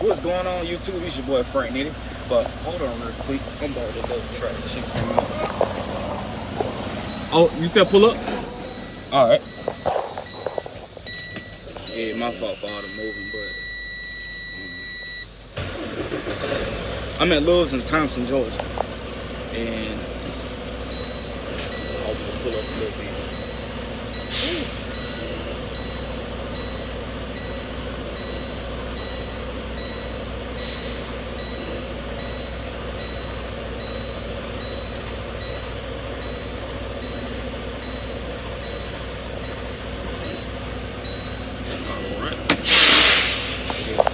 What's going on YouTube? It's your boy Frank Nitty. But hold on real quick. I'm about to go try to check something out. Oh, you said pull up? Alright. Yeah, my fault for all the moving, but I'm at Love's in Thompson, Georgia. And so I'm gonna pull up a little bit.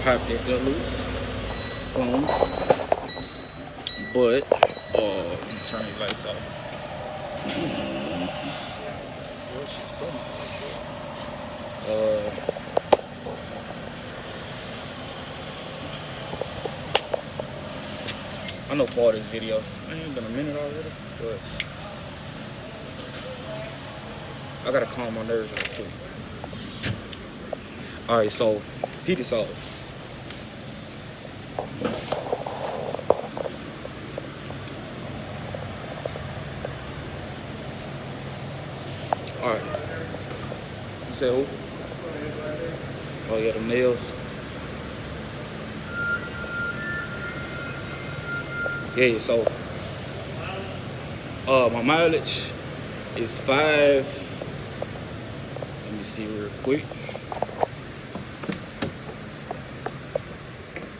Pop that gun loose. Boom. But let me turn the lights off. I know part of this video. It ain't been a minute already, but I gotta calm my nerves real quick. Alright, so peep this off. Alright. You said who? Oh yeah, the nails. Yeah, so my mileage is 5. Let me see real quick.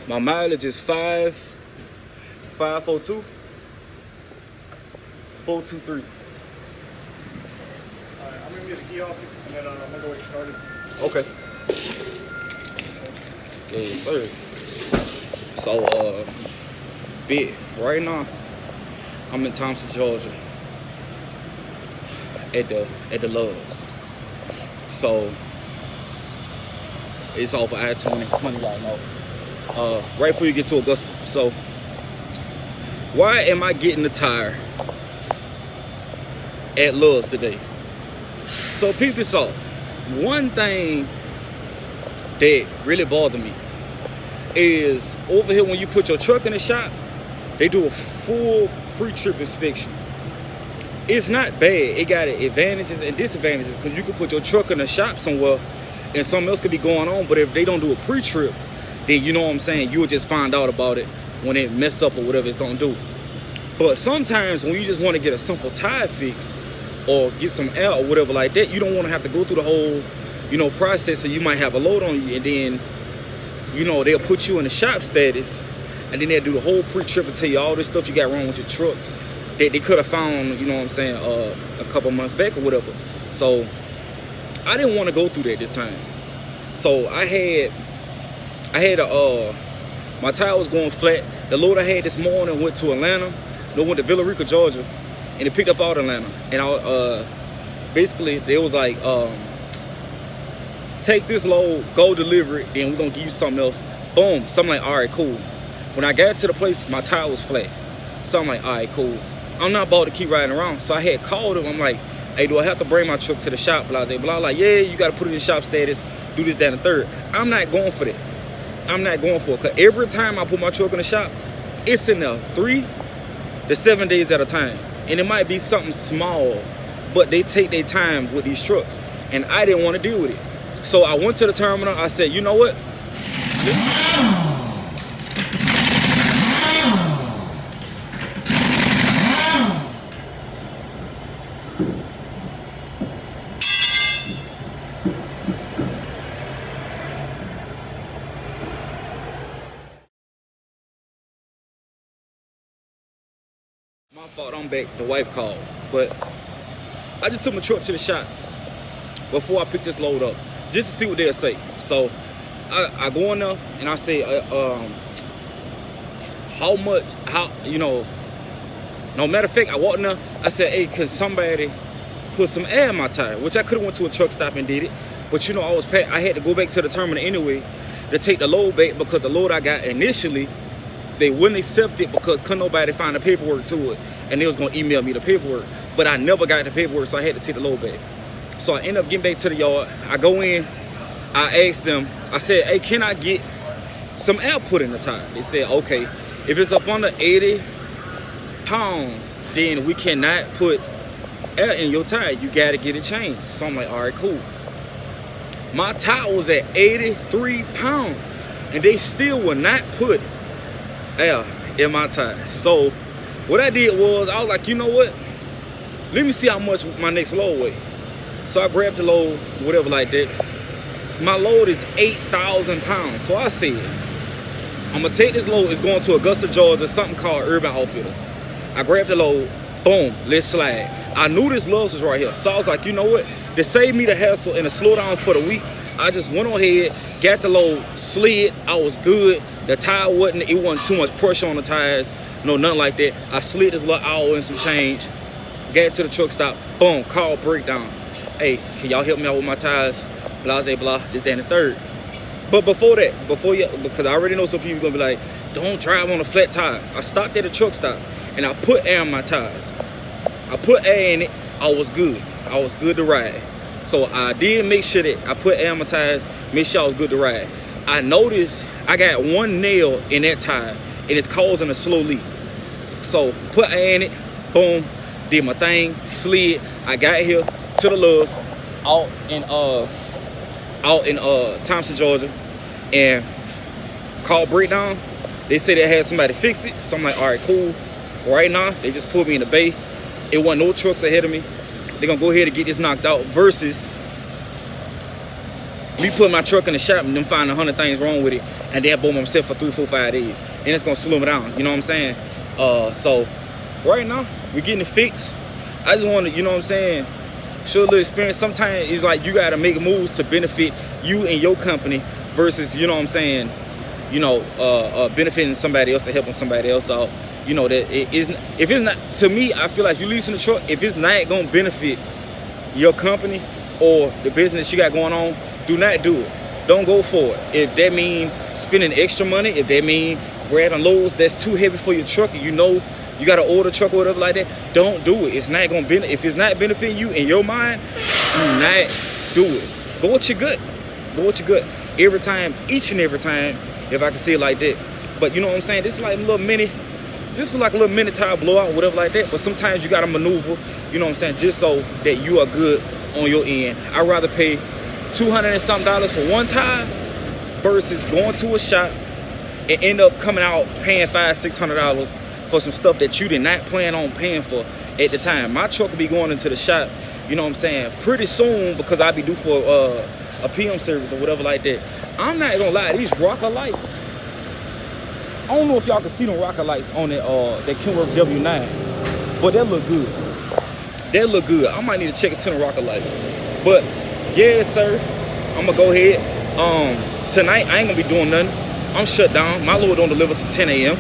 My mileage is 542 423. Alright, I'm gonna get the key off you and then I'm gonna go get started. Okay. Yes, sir. So bit right now I'm in Thompson, Georgia at the Loves. So it's off of I-20, money y'all know. Right before you get to Augusta. So why am I getting the tire at Love's today? So peep this out. One thing that really bothered me is over here when you put your truck in the shop, they do a full pre-trip inspection. It's not bad. It got advantages and disadvantages because you can put your truck in the shop somewhere and something else could be going on, but if they don't do a pre-trip, then you know what I'm saying, you'll just find out about it when it mess up or whatever it's gonna do. But sometimes when you just want to get a simple tire fix or get some air or whatever like that, you don't want to have to go through the whole, you know, process. So you might have a load on you and then, you know, they'll put you in the shop status and then they'll do the whole pre-trip and tell you all this stuff you got wrong with your truck that they could have found, you know what I'm saying, a couple months back or whatever. So I didn't want to go through that this time. So I had my tire was going flat. The load I had this morning went to Atlanta. No, went to Villa Rica, Georgia, and it picked up out Atlanta. And I basically they was like, take this load, go deliver it, then we're gonna give you something else. Boom. So I'm like, all right, cool. When I got to the place, my tire was flat. So I'm like, all right, cool. I'm not about to keep riding around. So I had called him. I'm like, hey, do I have to bring my truck to the shop? Blah, blah, blah. Like, yeah, you got to put it in shop status, do this, that, and the third. I'm not going for that. I'm not going for it. Because every time I put my truck in the shop, it's in there 3 to 7 days at a time. And it might be something small, but they take their time with these trucks. And I didn't want to deal with it. So I went to the terminal. I said, you know what? My fault, I'm back. The wife called. But I just took my truck to the shop before I picked this load up, just to see what they'll say. So I go in there and I say, how much, you know, no matter of fact, I walked in there, I said, hey, could somebody put some air in my tire? Which I could have went to a truck stop and did it. But you know, I had to go back to the terminal anyway to take the load back because the load I got initially, they wouldn't accept it because couldn't nobody find the paperwork to it. And they was gonna email me the paperwork. But I never got the paperwork, so I had to take the load back. So I ended up getting back to the yard. I go in, I asked them, I said, hey, can I get some air put in the tire. They said, okay, if it's up under 80 pounds, then we cannot put air in your tire. You gotta get it changed. So I'm like, all right, cool. My tire was at 83 pounds, and they still would not put air in my tire. So what I did was, I was like, you know what? Let me see how much my next load weigh. So I grabbed the load, whatever like that. My load is 8,000 pounds. So I said, I'm gonna take this load. It's going to Augusta, Georgia, something called Urban Outfitters. I grabbed the load, boom, let's slide. I knew this Love's was right here. So I was like, you know what? To save me the hassle and the slowdown for the week, I just went on ahead, got the load, slid. I was good. The tire it wasn't too much pressure on the tires. No, nothing like that. I slid this little hour and some change. Got to the truck stop, boom, call breakdown. Hey, can y'all help me out with my tires? Blah, blah, blah, this, that, and the third. But before you, because I already know some people gonna be like, don't drive on a flat tire. I stopped at a truck stop and I put air in my tires. I put air in it, I was good. I was good to ride. So I did make sure that I put air in my tires, make sure I was good to ride. I noticed I got one nail in that tire and it's causing a slow leak. So put air in it, boom, did my thing, slid. I got here to the Love's out in Thompson, Georgia, and called breakdown. They said they had somebody fix it. So I'm like, all right, cool. Right now, they just pulled me in the bay. It wasn't no trucks ahead of me. They're gonna go ahead and get this knocked out versus me putting my truck in the shop and them finding 100 things wrong with it and then boom myself for 3, 4, 5 days. And it's gonna slow me down, you know what I'm saying? So right now, we're getting it fixed. I just want to, you know what I'm saying, show a little experience. Sometimes it's like you gotta make moves to benefit you and your company versus, you know what I'm saying, you know, benefiting somebody else or helping somebody else out. You know, that it isn't, if it's not, to me, I feel like you leasing the truck, if it's not gonna benefit your company or the business you got going on, do not do it. Don't go for it. If that mean spending extra money, if that mean grabbing loads that's too heavy for your truck, and you know you gotta order a truck or whatever like that, don't do it. It's not gonna benefit. If it's not benefiting you in your mind, do not do it. Go with your gut. Go with your gut. Every time, each and every time, if I can see it like that. But you know what I'm saying? This is like a little mini, just like a little mini tire blowout, whatever like that. But sometimes you gotta maneuver, you know what I'm saying, just so that you are good on your end. I'd rather pay $200 and something for one tire versus going to a shop and end up coming out paying $500-600 for some stuff that you did not plan on paying for at the time. My truck will be going into the shop, you know what I'm saying, pretty soon because I'll be due for a PM service or whatever like that. I'm not gonna lie, these rocker lights, I don't know if y'all can see them rocker lights on that Kenworth W9, but that look good. That look good. I might need to check it to the rocker lights. But yeah, sir, I'm gonna go ahead. Tonight I ain't gonna be doing nothing. I'm shut down. My load don't deliver to 10 a.m.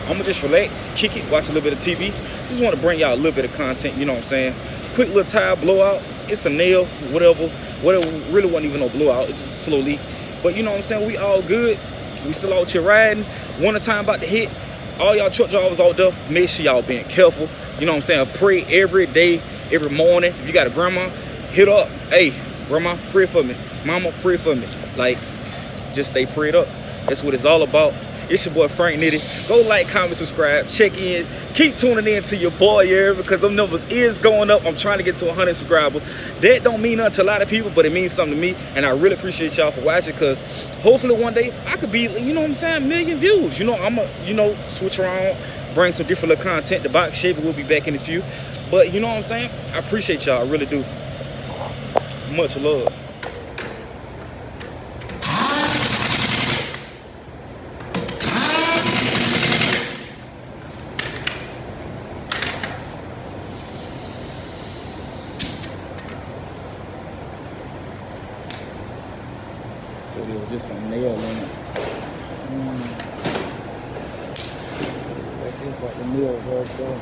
I'm gonna just relax, kick it, watch a little bit of TV. Just want to bring y'all a little bit of content, you know what I'm saying? Quick little tire blowout. It's a nail, whatever. Really wasn't even no blowout. It's just slowly. But you know what I'm saying? We all good. We still out here riding. Winter time about to hit. All y'all truck drivers out there, make sure y'all being careful. You know what I'm saying? Pray every day, every morning. If you got a grandma, hit up. Hey, grandma, pray for me. Mama, pray for me. Like, just stay prayed up. That's what it's all about. It's your boy Frank Nitty. Go like, comment, subscribe, check in. Keep tuning in to your boy here because them numbers is going up. I'm trying to get to 100 subscribers. That don't mean nothing to a lot of people, but it means something to me. And I really appreciate y'all for watching because hopefully one day I could be, you know what I'm saying, 1 million views. You know, I'm going to, you know, switch around, bring some different little content. The box shaver will be back in a few. But you know what I'm saying? I appreciate y'all. I really do. Much love. So there was just some nail in it. That is like a nail right there.